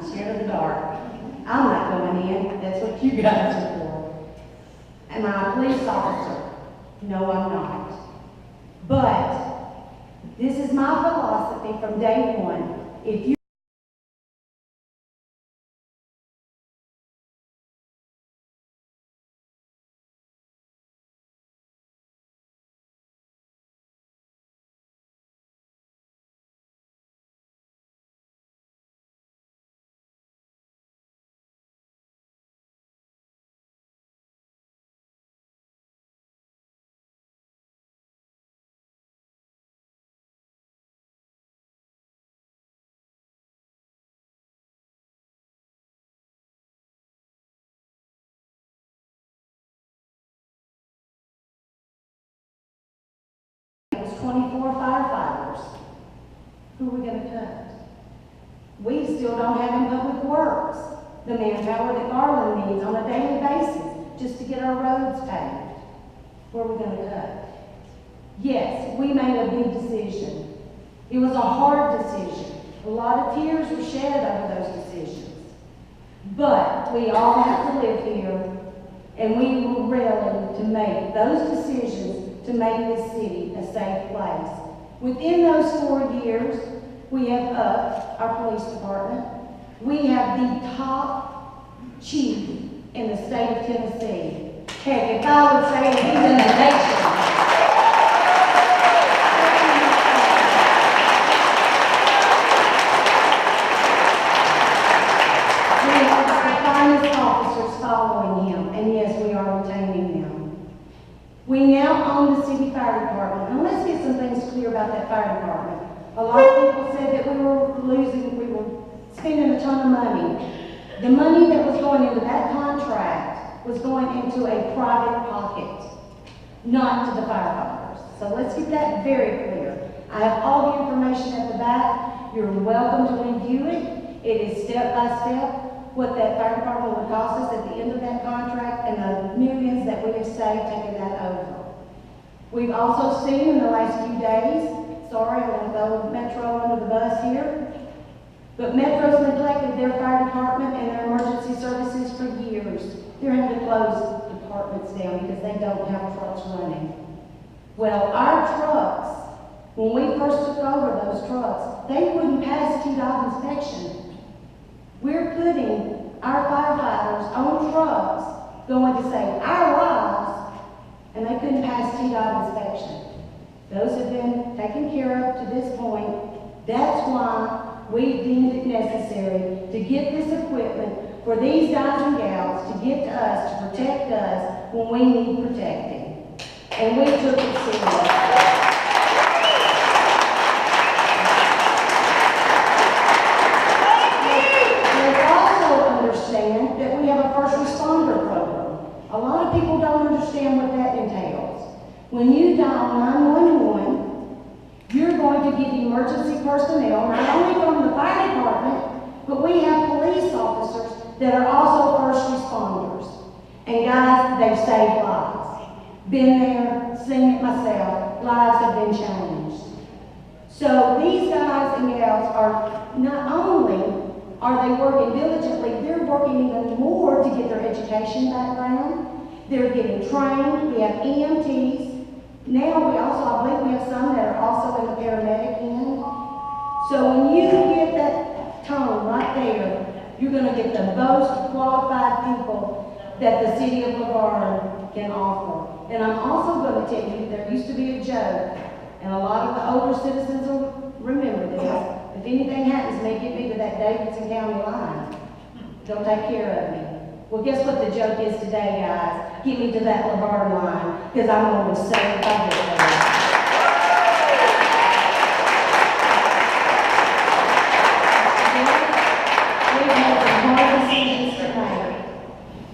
I'm scared of the dark. I'm not going in. That's what you guys are for. Am I a police officer? No, I'm not. But this is my philosophy from day one. If you it was 24 firefighters, who are we going to cut? We still don't have in public works the manpower that Garland needs on a daily basis just to get our roads paved. Where are we going to cut? Yes, we made a big decision. It was a hard decision. A lot of tears were shed over those decisions. But we all have to live here, and we were willing to make those decisions to make this city a safe place. Within those 4 years, we have upped our police department. We have the top chief in the state of Tennessee. Heck, if I would say he's in the nation. We have the finest officers following him, and yes, we are retaining them. We now own the city fire department, and let's get some things clear about that fire department. A lot of people said that we were spending a ton of money. The money that was going into that contract was going into a private pocket, not to the firefighters. So let's get that very clear. I have all the information at the back. You're welcome to review it. It is step by step what that fire department would cost us at the end of that contract and the millions that we have saved taking that over. We've also seen in the last few days, sorry, I'm going to throw Metro under the bus here. But Metro's neglected their fire department and their emergency services for years. They're having to close departments down because they don't have trucks running. Well, our trucks, when we first took over those trucks, they wouldn't pass TDOT inspection. We're putting our firefighters on trucks going to save our lives, and they couldn't pass TDOT inspection. Those have been taken care of to this point. That's why we deemed it necessary to get this equipment for these guys and gals to get to us, to protect us when we need protecting. And we took it seriously. We also understand that we have a first responder program. A lot of people don't understand what that entails. When you dial 911, you're going to get emergency personnel, not only from the fire department, but we have police officers that are also first responders. And guys, they've saved lives. Been there, seen it myself. Lives have been changed. So these guys and gals are not only are they working diligently, they're working even more to get their education background. They're getting trained. We have EMTs. Now we also, I believe we have some that are also in the paramedic end. So when you get that tone right there, you're going to get the most qualified people that the city of LaVarn can offer. And I'm also going to tell you, there used to be a joke, and a lot of the older citizens will remember this. If anything happens to me, get me to that Davidson County line. They'll take care of me. Well, guess what the joke is today, guys? Get me to that LaVarn line, because I'm going to save public.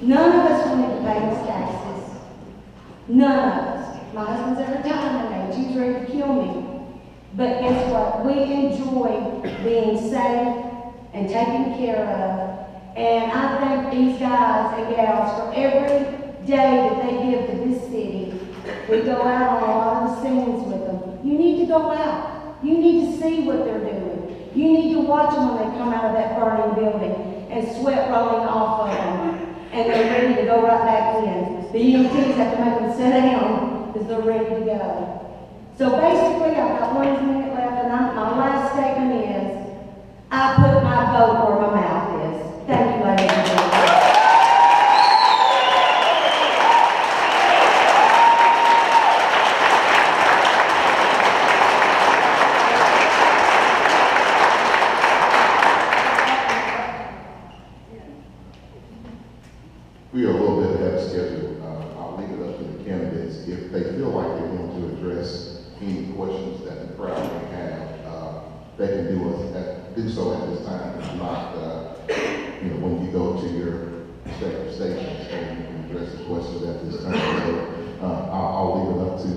None of us wanted to pay his taxes. None of us. My husband's at retirement age. He's ready to kill me. But guess what? We enjoy being safe and taken care of. And I thank these guys and gals for every day that they give to this city. We go out on a lot of the scenes with them. You need to go out. You need to see what they're doing. You need to watch them when they come out of that burning building. the sweat rolling off of them, and they're ready to go right back in. The EMTs have to make them sit down because they're ready to go. So basically, I've got 1 minute left, and my last statement is, I put my vote where my mouth is. Thank you, ladies and gentlemen. We are a little bit ahead of schedule. I'll leave it up to the candidates. If they feel like they want to address any questions that the crowd may have, they can do so at this time. If not, when you go to your respective stations, and you can address the questions at this time. So I'll leave it up to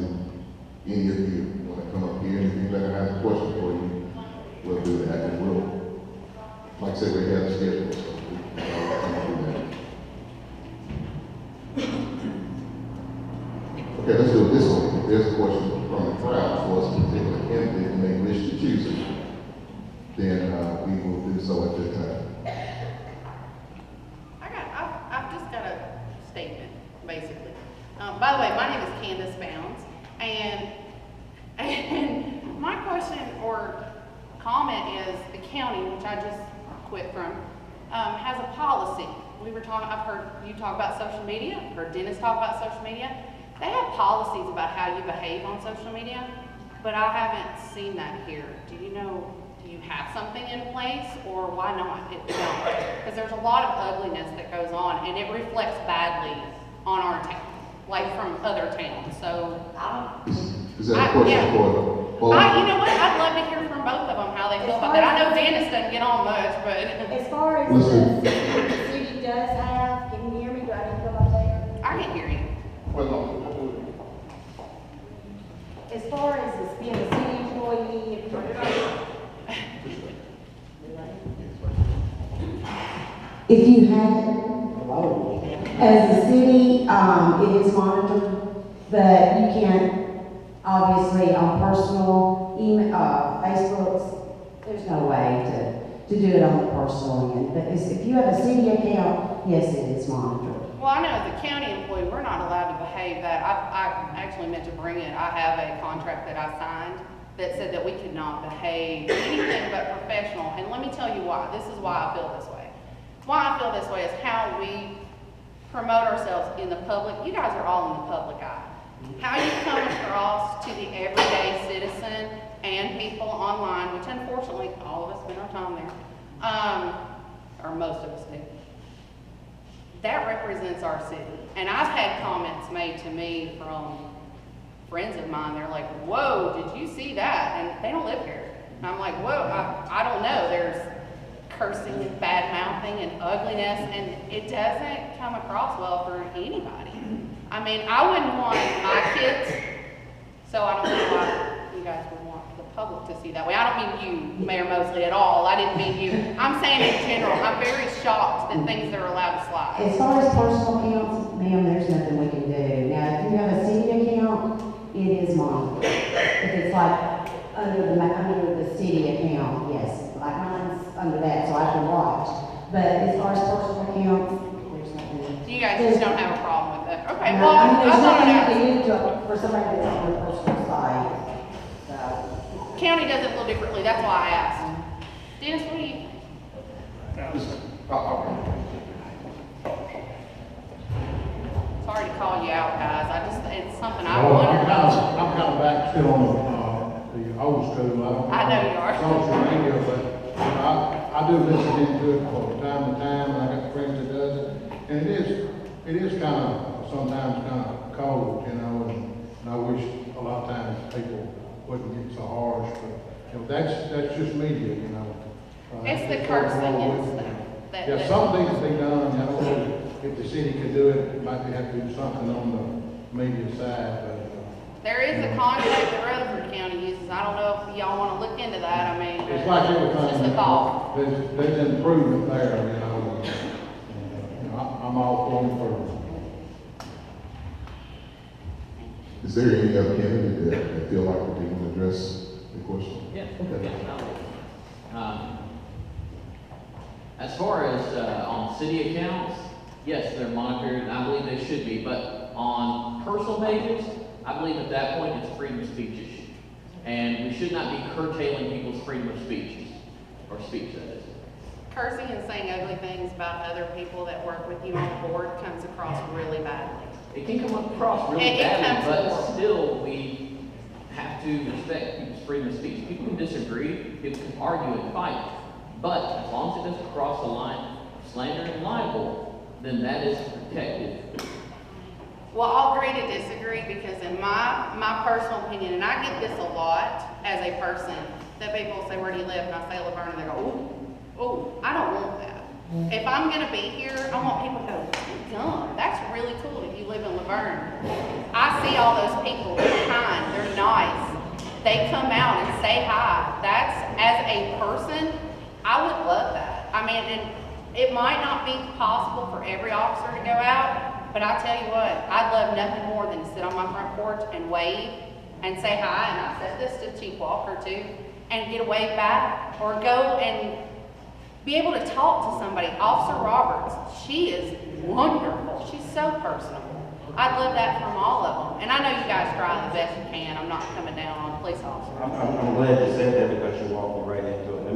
any of you who want to come up here, and if anybody has a question for you, we'll do that. And we'll, like I said, we're ahead of schedule, so we'll do that. Okay, let's do it this way. If there's a question from the crowd for a particular candidate and they wish to choose it, then we will do so at this time. I've just got a statement, basically. By the way, my name is Candace Bounds, and my question or comment is the county, which I just quit from, has a policy. I've heard you talk about social media, I've heard Dennis talk about social media. They have policies about how you behave on social media, but I haven't seen that here. Do you have something in place, or why not? Because there's a lot of ugliness that goes on, and it reflects badly on our town, like from other towns. So Is that a question for both? you know what? I'd love to hear from both of them how they feel about that. I know Dennis doesn't get on much, but as far as the city does have, can you hear me? Do I need to go up there? I can hear you. As far as this being a city employee, If you have it, as a city, it is monitored, but you can't, obviously, on personal email, Facebooks, there's no way to do it on the personal end. But if you have a city account, yes, it is monitored. Well, I know as a county employee, we're not allowed to behave that. I actually meant to bring it. I have a contract that I signed that said that we could not behave anything but professional. And let me tell you why. This is why I feel this way. Why I feel this way is how we promote ourselves in the public. You guys are all in the public eye. How you come across to the everyday citizen and people online, which unfortunately all of us spend our time there, or most of us do. That represents our city. And I've had comments made to me from friends of mine. They're like, whoa, did you see that? And they don't live here. And I'm like, whoa, I don't know. There's cursing and bad mouthing and ugliness, and it doesn't come across well for anybody. I mean, I wouldn't want my kids, so I don't know why you guys would want the public to see that way. I don't mean you, Mayor Mosley, at all. I didn't mean you. I'm saying in general, I'm very shocked that things are allowed to slide. As far as personal accounts, ma'am, there's nothing we can do. Now, if you have a city account, it is monitored. If it's like under the city account, yes. Like mine's under that, so I can watch. But as far as personal accounts, there's nothing. You guys just don't have a problem with that. Okay, No, well, I mean, I there's thought nothing I'd you can do for somebody that's on their personal site. So, county does it a little differently. That's why I asked. Dennis, what do you? Sorry to call you out, guys. It's something I Well, wondered about. I'm kind of back still on the old school. I know you are. Social media, but I do listen into it from time to time, and I got friends that does it. And it is kind of, sometimes kind of cold, and I wish a lot of times people wouldn't get so harsh, but, that's just media, It's the cursing and stuff. Yeah, something needs to be done, if the city could do it, might have to do something on the media side, but. There is a contract that Rutherford County uses. I don't know if y'all want to look into that. I mean, It's like everything. just a thought. There's improvement there, I'm all for Is there any other candidate that feel like they want to address the question? Yeah. Okay. As far as on city accounts, yes, they're monitored, and I believe they should be, but on personal pages, I believe at that point it's a freedom of speech issue. And we should not be curtailing people's freedom of speech, that is. Cursing and saying ugly things about other people that work with you on the board comes across really badly. It can come across really It badly, comes but forward. still we have to respect people's freedom of speech. People can disagree, people can argue and fight, but as long as it doesn't cross the line of slander and libel, then that is protected. Well, I'll agree to disagree because in my personal opinion, and I get this a lot as a person, that people say, where do you live? And I say Laverne, and they go, oh, I don't want that. If I'm gonna be here, I want people to go, gum, that's really cool that you live in Laverne. I see all those people, they're kind, they're nice. They come out and say hi. That's, as a person, I would love that. I mean, and it might not be possible for every officer to go out, but I tell you what, I'd love nothing more than to sit on my front porch and wave and say hi, and I said this to Chief Walker too, and get a wave back, or go and be able to talk to somebody. Officer Roberts, she is wonderful. She's so personable. I'd love that from all of them. And I know you guys try the best you can. I'm not coming down on police officers. I'm glad you said that because you walked me right into it. Let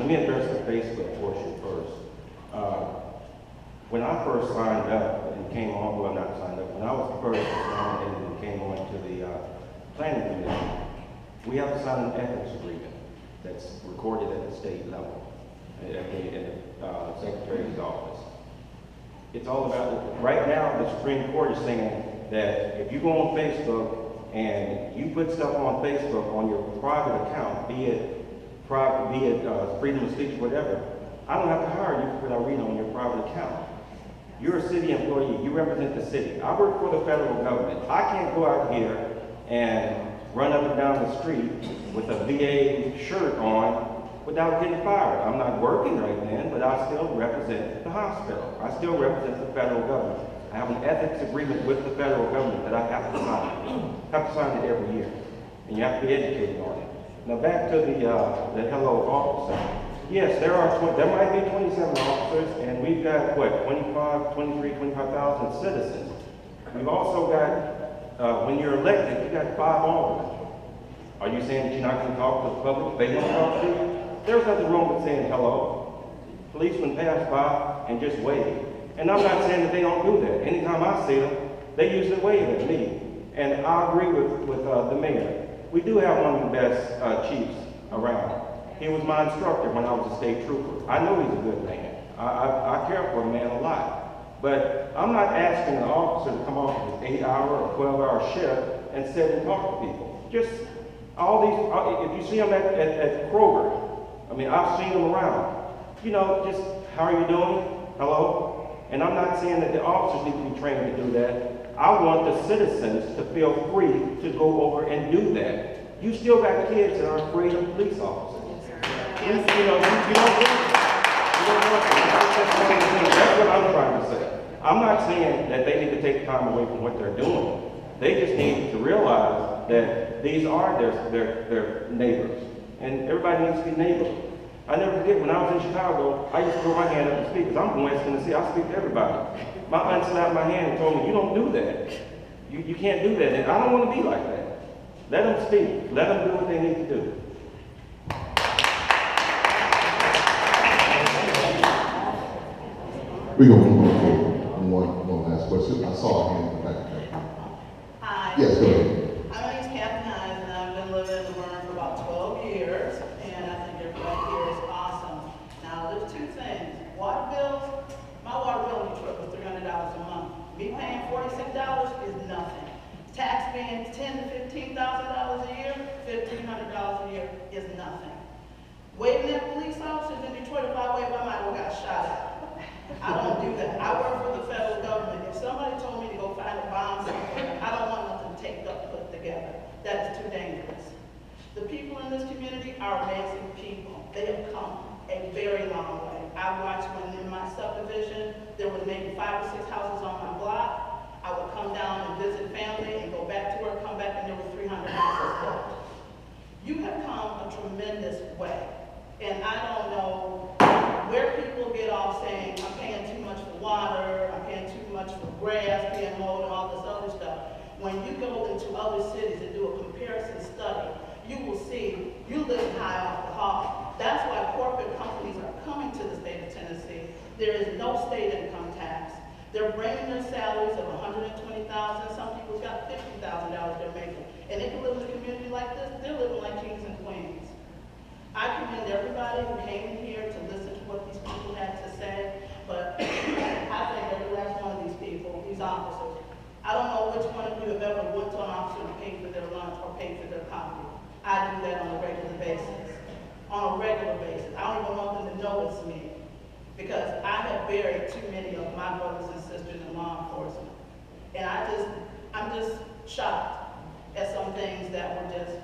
me address the Facebook portion first. When I first signed up and came on, well, not signed up, when I was first signed in and came on to the planning commission, we have to sign an ethics agreement that's recorded at the state level, in the Secretary's office. It's all about, right now, the Supreme Court is saying that if you go on Facebook and you put stuff on Facebook on your private account, be it freedom of speech, whatever, I don't have to hire you because I read on your private account. You're a city employee, you represent the city. I work for the federal government. I can't go out here and run up and down the street with a VA shirt on without getting fired. I'm not working right then, but I still represent the hospital. I still represent the federal government. I have an ethics agreement with the federal government that I have to sign. I have to sign it every year, and you have to be educated on it. Now back to the hello officer. Yes, there might be 27 officers, and we've got, what, 25,000 citizens. We've also got, when you're elected, you got 5 aldermen. Are you saying that you're not going to talk to the public? They won't talk to you? There's nothing wrong with saying hello. Policemen pass by and just wave. And I'm not saying that they don't do that. Anytime I see them, they usually wave at me. And I agree with the mayor. We do have one of the best chiefs around. He was my instructor when I was a state trooper. I know he's a good man. I care for a man a lot. But I'm not asking an officer to come off an 8-hour or 12-hour shift and sit and talk to people. Just all these, if you see them at Kroger, I mean, I've seen them around. You know, just, how are you doing? Hello? And I'm not saying that the officers need to be trained to do that. I want the citizens to feel free to go over and do that. You still got kids that are afraid of police officers. You don't that's what I'm trying to say. I'm not saying that they need to take time away from what they're doing. They just need to realize that these are their neighbors. And everybody needs to be neighborly. I never forget, when I was in Chicago, I used to throw my hand up and speak, because I'm from West Tennessee, I speak to everybody. My aunt slapped my hand and told me, you don't do that. You can't do that. And I don't want to be like that. Let them speak. Let them do what they need to do. We're going to move on to one last question. I saw a hand in the back. Hi. Yes, go ahead. My name is Kathy Hines, and I've been living in Laverne for about 12 years, and I think everybody here is awesome. Now, there's 2 things. Water bills, my water bill in Detroit was $300 a month. Me paying $46 is nothing. Tax being $10,000 to $15,000 a year, $1,500 a year is nothing. Waving at police officers in Detroit, if I wave, I might have got shot at. I don't do that. I work for the federal government. If somebody told me to go find a bomb somewhere, I don't want nothing taped up, put together. That is too dangerous. The people in this community are amazing people. They have come a very long way. I watched when in my subdivision, there was maybe 5 or 6 houses on my block. I would come down and visit family and go back to work, come back, and there were 300 houses built. You have come a tremendous way. And I don't know where people other cities and do a comparison study, you will see you live high off the hog. That's why corporate companies are coming to the state of Tennessee. There is no state income tax. They're bringing their salaries of $120,000. Some people's got $50,000 they're making. And they can live in a community like this. They're living like kings and queens. I commend everybody who came in here to listen to what these people had to say. But I think every last one of these people, these officers, I don't know which one of you have ever went to an officer and paid for their lunch or paid for their coffee. I do that on a regular basis. On a regular basis. I don't even want them to know it's me. Because I have buried too many of my brothers and sisters in law enforcement. And I'm just shocked at some things that were just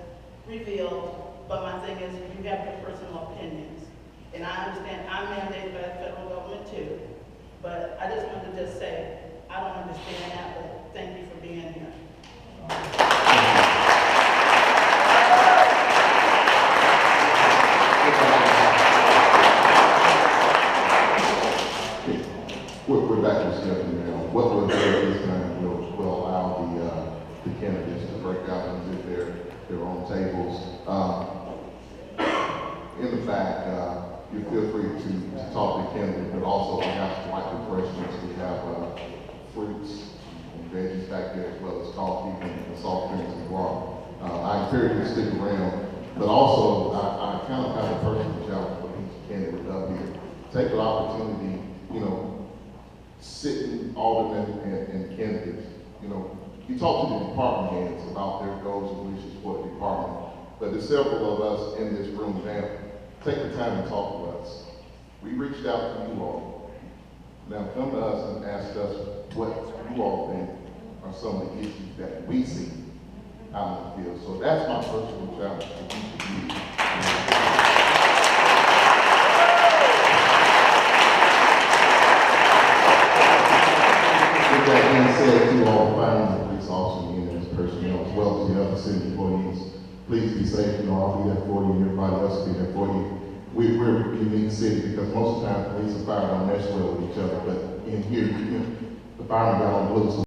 revealed. But my thing is, you have your personal opinions. And I understand I'm mandated by the federal government too. But I just wanted to just say, I don't understand that, but thank you for being here. We're back to discussion now. What we'll do this time, we'll allow the candidates to break out and do their own tables. In the back, you feel free to talk to the candidate, but also perhaps like the questions. We have fruits and veggies back there as well as coffee and soft drinks as well. I encourage you to stick around, but also I kind of have a personal challenge for each candidate up here. Take the opportunity, sitting aldermen and candidates, you talk to the department heads about their goals and wishes for the department, but there's several of us in this room now. Take the time to talk to us. We reached out to you all. Now come to us and ask us what you all think are some of the issues that we see out in the field. So that's my personal challenge to each of you. With that being said, to all the firemen and police officers and EMS personnel, as well as the other city employees, please be safe. I'll be there for you, and everybody else will be there for you. We're a unique city because most of the time police and fire don't mesh well with each other, but in here, the firemen got on blue.